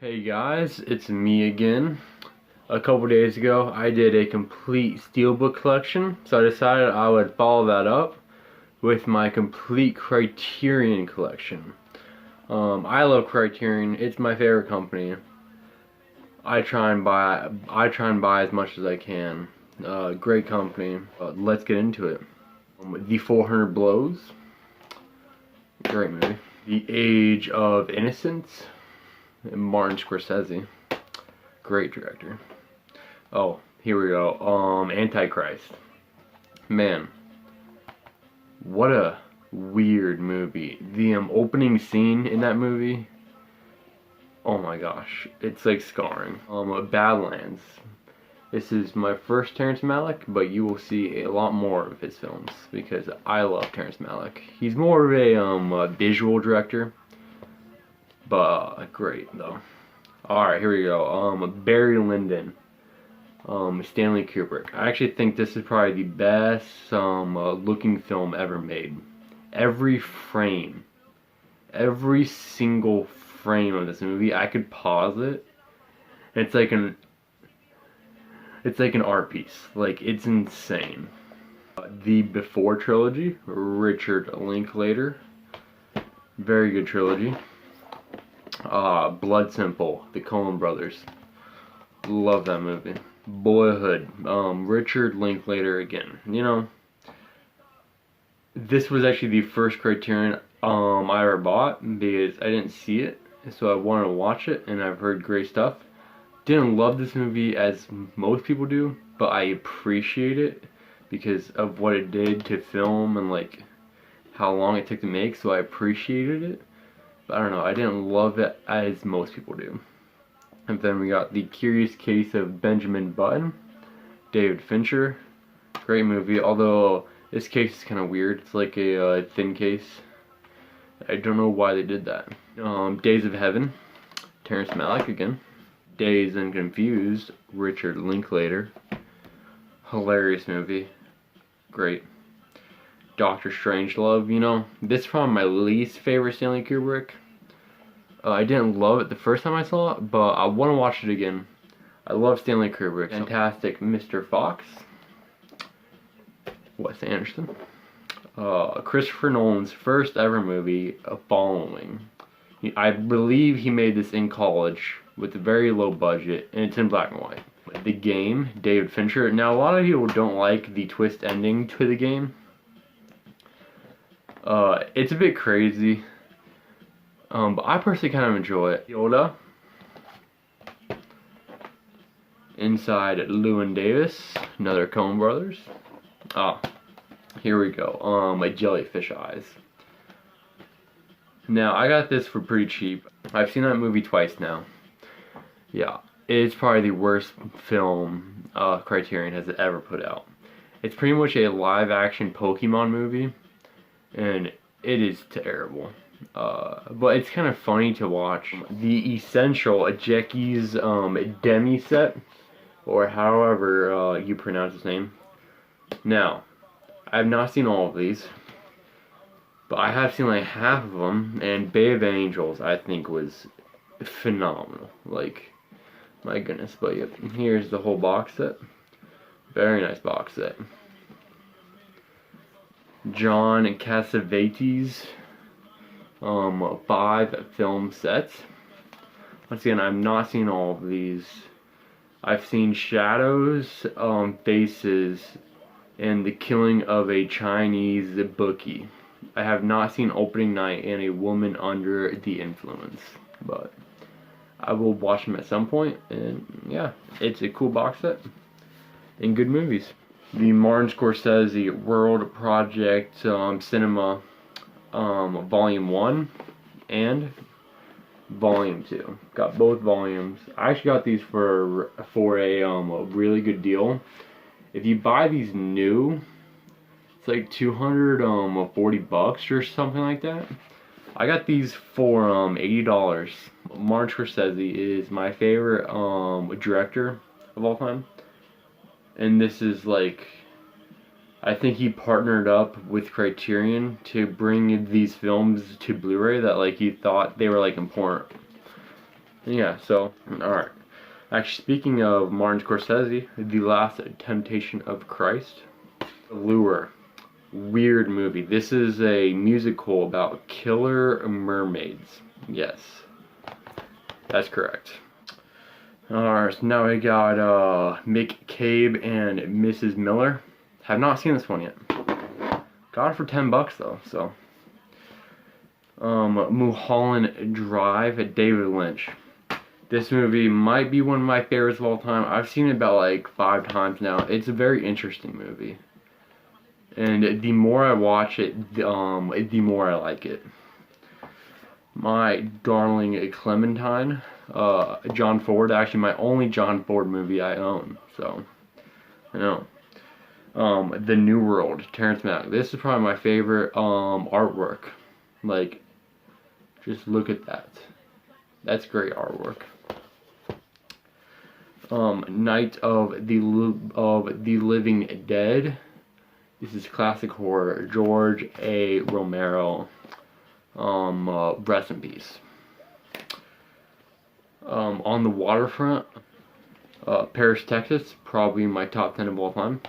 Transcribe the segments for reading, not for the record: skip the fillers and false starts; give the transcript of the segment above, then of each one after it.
Hey guys, it's me again. A couple days ago, I did a complete steelbook collection, so I decided I would follow that up with my complete Criterion collection. I love Criterion; it's my favorite company. I try and buy as much as I can. Great company. Let's get into it. The 400 Blows, great movie. The Age of Innocence. Martin Scorsese, great director. Oh, here we go. Antichrist. Man, what a weird movie. The opening scene in that movie. Oh my gosh, it's like scarring. Badlands. This is my first Terrence Malick, but you will see a lot more of his films because I love Terrence Malick. He's more of a visual director. But great though. Alright, here we go. Barry Lyndon. Stanley Kubrick. I actually think this is probably the best looking film ever made. Every frame, every single frame of this movie, I could pause it. It's like an art piece. Like, it's insane. The Before trilogy, Richard Linklater. Very good trilogy. Blood Simple, the Coen Brothers. Love that movie. Boyhood, Richard Linklater again. You know, this was actually the first Criterion I ever bought because I didn't see it, so I wanted to watch it, and I've heard great stuff. Didn't love this movie as most people do, but I appreciate it because of what it did to film and like how long it took to make, so I appreciated it. I don't know, I didn't love it as most people do. And then we got The Curious Case of Benjamin Button, David Fincher. Great movie, although this case is kind of weird. It's like a thin case. I don't know why they did that. Days of Heaven, Terrence Malick again. Dazed and Confused, Richard Linklater. Hilarious movie. Great. Doctor Strangelove, you know, this is probably my least favorite Stanley Kubrick. I didn't love it the first time I saw it, but I want to watch it again. I love Stanley Kubrick. Fantastic Mr. Fox. Wes Anderson. Christopher Nolan's first ever movie, Following. I believe he made this in college with a very low budget, and it's in black and white. The Game, David Fincher. Now, a lot of people don't like the twist ending to The Game. It's a bit crazy, but I personally kind of enjoy it. Yoda. Inside Llewyn Davis, another Coen Brothers. Here we go. My Jellyfish Eyes. Now, I got this for pretty cheap. I've seen that movie twice now. Yeah, it's probably the worst film Criterion has ever put out. It's pretty much a live-action Pokemon movie, and it is terrible. But it's kind of funny to watch. The Essential, Jackie's Demi set, or however you pronounce his name. Now, I have not seen all of these, but I have seen like half of them, and Bay of Angels I think was phenomenal. Like, my goodness. But yep, here's the whole box set. Very nice box set. John Cassavetes, 5 film sets. Once again, I've not seen all of these. I've seen Shadows, Faces, and The Killing of a Chinese Bookie. I have not seen Opening Night and A Woman Under the Influence, but I will watch them at some point, and yeah, it's a cool box set and good movies. The Martin Scorsese World Project Cinema Volume 1 and Volume 2. Got both volumes. I actually got these for a really good deal. If you buy these new, it's like $240 or something like that. I got these for $80. Martin Scorsese is my favorite director of all time. And this is like, I think he partnered up with Criterion to bring these films to Blu-ray that like he thought they were like important. Yeah, so, alright. Actually, speaking of Martin Scorsese, The Last Temptation of Christ. Lure. Weird movie. This is a musical about killer mermaids. Yes, that's correct. Alright, so now we got Mick Cabe and Mrs. Miller. Have not seen this one yet. Got it for $10 though, so. Mulholland Drive, David Lynch. This movie might be one of my favorites of all time. I've seen it about like 5 times now. It's a very interesting movie. And the more I watch it, the more I like it. My Darling Clementine, John Ford, actually my only John Ford movie I own, so, I know. The New World, Terrence Malick. This is probably my favorite, artwork. Like, just look at that. That's great artwork. Night of the Living Dead. This is classic horror. George A. Romero. Rest in peace. On the Waterfront. Paris, Texas. Probably my top 10 of all time.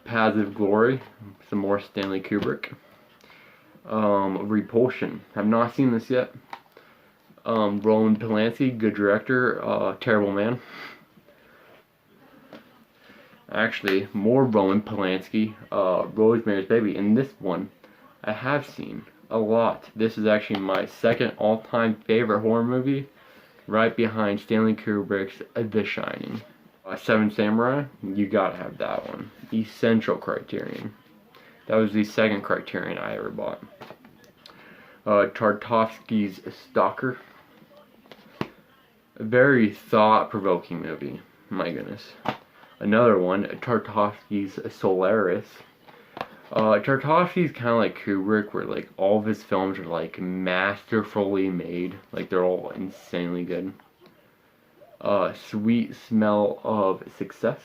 Paths of Glory. Some more Stanley Kubrick. Repulsion. I've not seen this yet. Roland Polanski, good director, terrible man. Actually, more Roland Polanski, Rosemary's Baby, and this one I have seen a lot. This is actually my second all-time favorite horror movie, right behind Stanley Kubrick's The Shining. Seven Samurai, you gotta have that one. Essential Criterion. That was the second Criterion I ever bought. Tarkovsky's Stalker. A very thought-provoking movie. My goodness. Another one, Tarkovsky's Solaris. Tarkovsky's kind of like Kubrick, where like all of his films are like masterfully made. Like they're all insanely good. Sweet Smell of Success.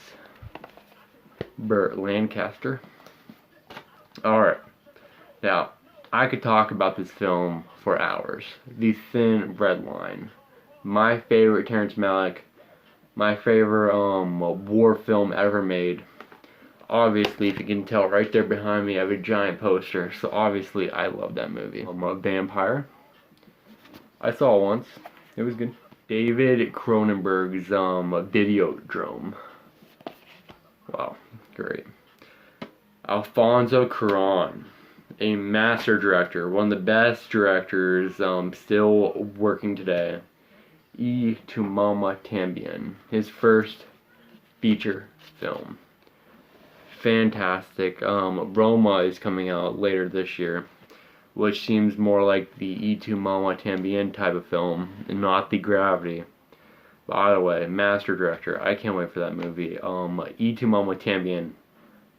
Burt Lancaster. Alright. Now, I could talk about this film for hours. The Thin Red Line. My favorite Terrence Malick. My favorite war film ever made. Obviously, if you can tell right there behind me, I have a giant poster. So obviously, I love that movie. Vampire. I saw it once. It was good. David Cronenberg's Videodrome. Wow, great. Alfonso Cuarón, a master director, one of the best directors still working today. Y Tu Mama Tambien, his first feature film. Fantastic. Roma is coming out later this year, which seems more like the Y Tu Mama Tambien type of film, and not the Gravity. By the way, master director, I can't wait for that movie. Y Tu Mama Tambien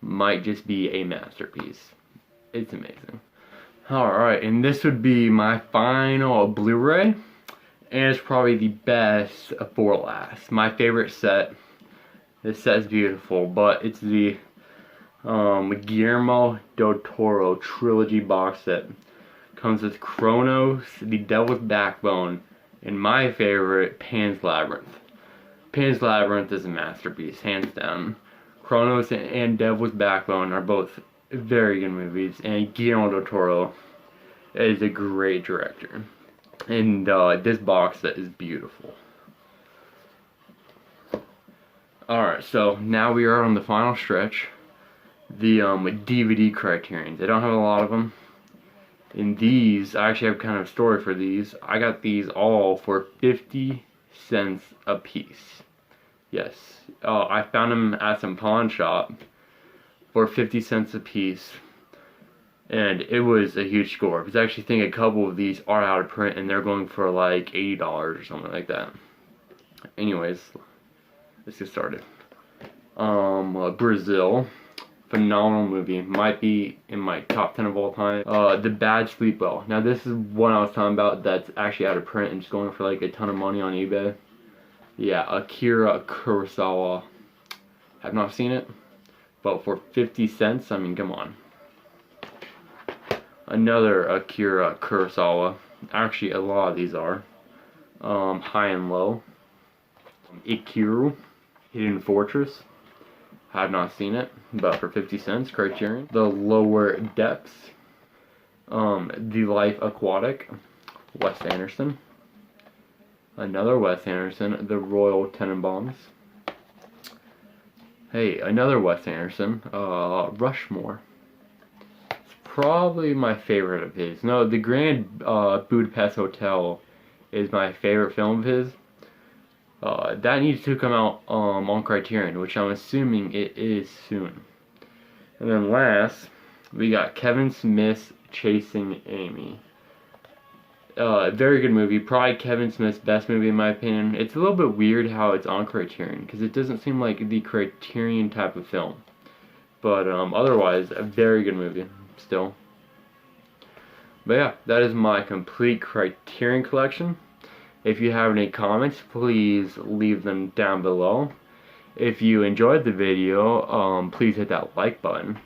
might just be a masterpiece. It's amazing. Alright, and this would be my final Blu-ray. And it's probably the best for last. My favorite set. This set is beautiful, but it's the Guillermo del Toro trilogy box set. Comes with Chronos, The Devil's Backbone, and my favorite, Pan's Labyrinth. Pan's Labyrinth is a masterpiece, hands down. Chronos and Devil's Backbone are both very good movies, and Guillermo del Toro is a great director. And this box set is beautiful. Alright, so now we are on the final stretch. The DVD Criterions. I don't have a lot of them. And these, I actually have kind of a story for these. I got these all for 50 cents a piece. Yes. I found them at some pawn shop for 50 cents a piece. And it was a huge score. Because I actually think a couple of these are out of print and they're going for like $80 or something like that. Anyways, let's get started. Brazil. Phenomenal movie. Might be in my top 10 of all time. The Bad Sleep Well. Now this is one I was talking about that's actually out of print and just going for like a ton of money on eBay. Yeah, Akira Kurosawa. Have not seen it. But for 50 cents, I mean, come on. Another Akira Kurosawa. Actually, a lot of these are. High and Low. Ikiru. Hidden Fortress. Have not seen it, but for 50 cents, Criterion. The Lower Depths. The Life Aquatic. Wes Anderson. Another Wes Anderson. The Royal Tenenbaums. Hey, another Wes Anderson. Rushmore. It's probably my favorite of his. No, The Grand Budapest Hotel is my favorite film of his. That needs to come out on Criterion, which I'm assuming it is soon. And then last, we got Kevin Smith's Chasing Amy. Very good movie. Probably Kevin Smith's best movie in my opinion. It's a little bit weird how it's on Criterion, because it doesn't seem like the Criterion type of film. But otherwise, a very good movie still. But yeah, that is my complete Criterion collection. If you have any comments, please leave them down below. If you enjoyed the video, please hit that like button.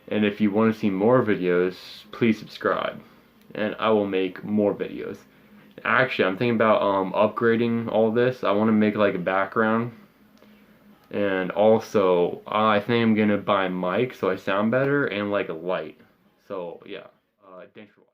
And if you want to see more videos, please subscribe. And I will make more videos. Actually, I'm thinking about upgrading all this. I want to make like a background. And also, I think I'm going to buy a mic so I sound better and like a light. So yeah, thanks for watching.